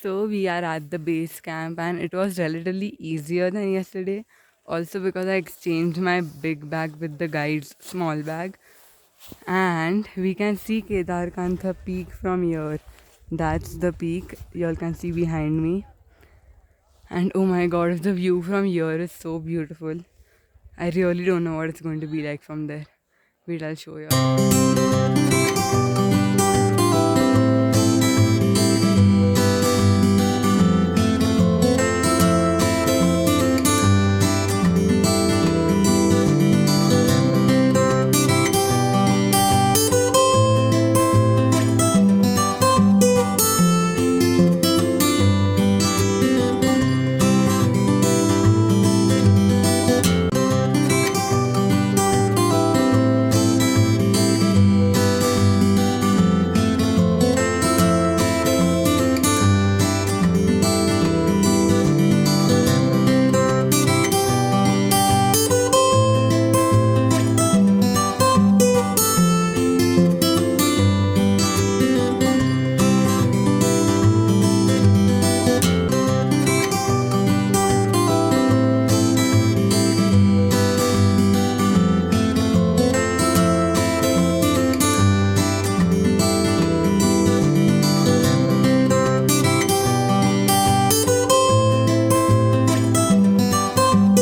So we are at the base camp and it was relatively easier than yesterday. Also because I exchanged my big bag with the guide's small bag. And we can see Kedarkantha peak from here. That's the peak you all can see behind me. And oh my god, the view from here is so beautiful. I really don't know what it's going to be like from there. Wait, I'll show you.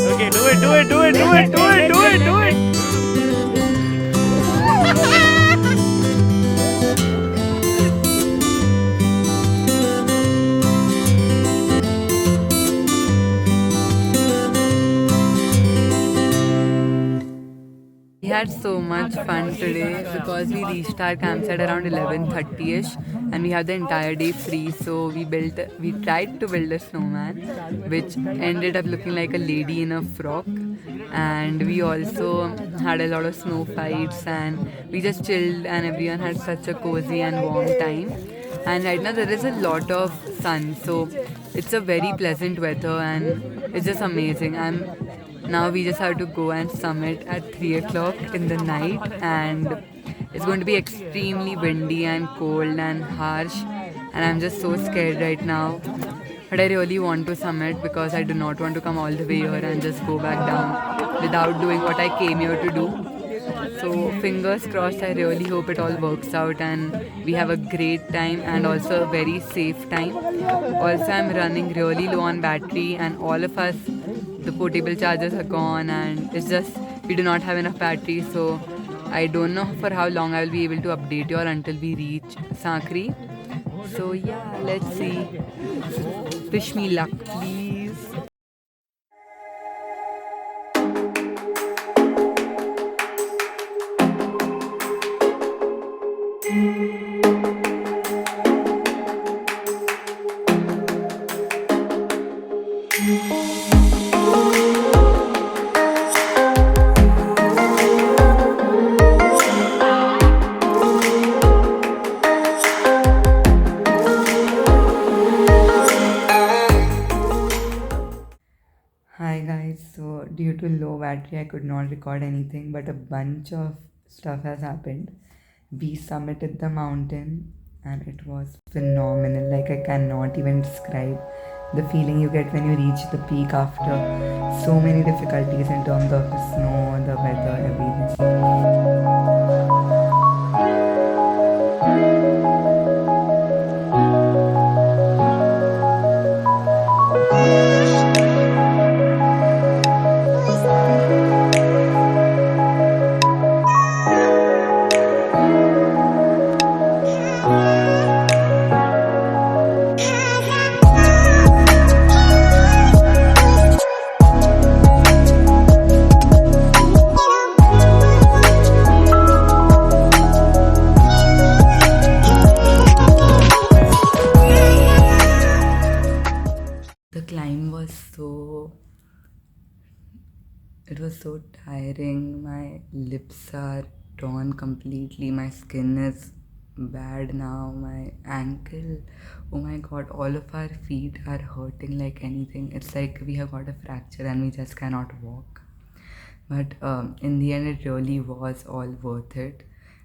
Okay, do it, do it, do it, do it, do it, do it, do it. We had so much fun today because we reached our campsite around 11:30ish and we had the entire day free. So we tried to build a snowman, which ended up looking like a lady in a frock. And we also had a lot of snow fights and we just chilled and everyone had such a cozy and warm time. And right now there is a lot of sun, so it's a very pleasant weather and it's just amazing. Now we just have to go and summit at 3 o'clock in the night, and it's going to be extremely windy and cold and harsh, and I'm just so scared right now. But I really want to summit because I do not want to come all the way here and just go back down without doing what I came here to do. So fingers crossed, I really hope it all works out and we have a great time and also a very safe time. Also, I'm running really low on battery and all of us, the portable chargers are gone and it's just we do not have enough battery. So I don't know for how long I will be able to update you all until we reach Sakri. So yeah, let's see. Wish me luck, please. Hi guys, so due to low battery, I could not record anything, but a bunch of stuff has happened. We summited the mountain and it was phenomenal. Like, I cannot even describe the feeling you get when you reach the peak after so many difficulties in terms of the snow, the weather, everything. The climb was it was so tiring. My lips are torn completely. My skin is bad now. My ankle, oh my god, all of our feet are hurting like anything. It's like we have got a fracture and we just cannot walk. But in the end, it really was all worth it.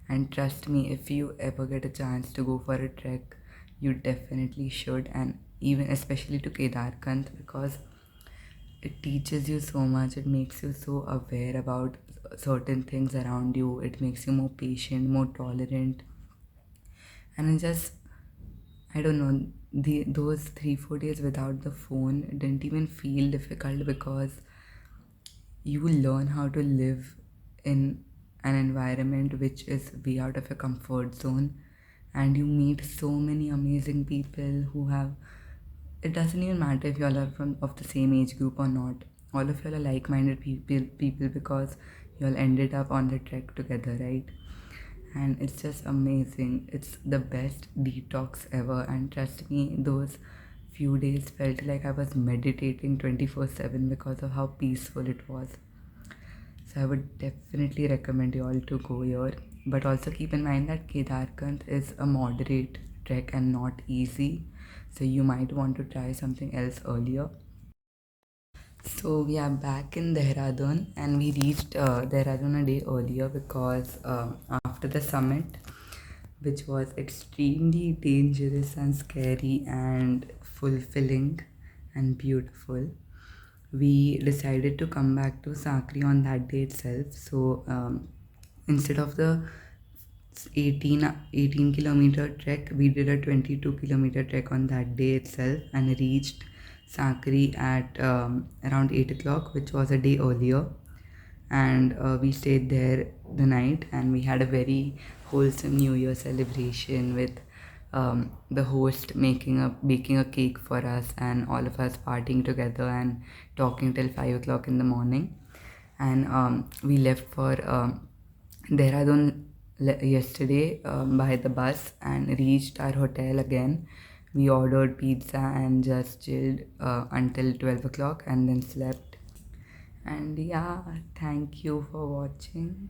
And trust me, if you ever get a chance to go for a trek, you definitely should. And even especially to Kedarkant, because it teaches you so much. It makes you so aware about certain things around you. It makes you more patient, more tolerant, and it just, I don't know, those 3 4 days without the phone didn't even feel difficult, because you learn how to live in an environment which is way out of your comfort zone, and you meet so many amazing people who have, it doesn't even matter if you all are from of the same age group or not. All of you are like-minded people because you all ended up on the trek together, right? And it's just amazing. It's the best detox ever, and trust me, those few days felt like I was meditating 24/7 because of how peaceful it was. So I would definitely recommend you all to go here. But also keep in mind that Kedarkant is a moderate trek and not easy. So you might want to try something else earlier. So we are back in Dehradun, and we reached Dehradun a day earlier because after the summit, which was extremely dangerous and scary and fulfilling and beautiful, we decided to come back to Sakri on that day itself. So instead of the 18 kilometer trek, we did a 22 kilometer trek on that day itself and reached Sakri at around 8 o'clock, which was a day earlier. And we stayed there the night, and we had a very wholesome New Year celebration with the host baking a cake for us, and all of us partying together and talking till 5 o'clock in the morning. And we left for Dehradun yesterday by the bus and reached our hotel again. We ordered pizza and just chilled until 12 o'clock and then slept. And yeah, thank you for watching.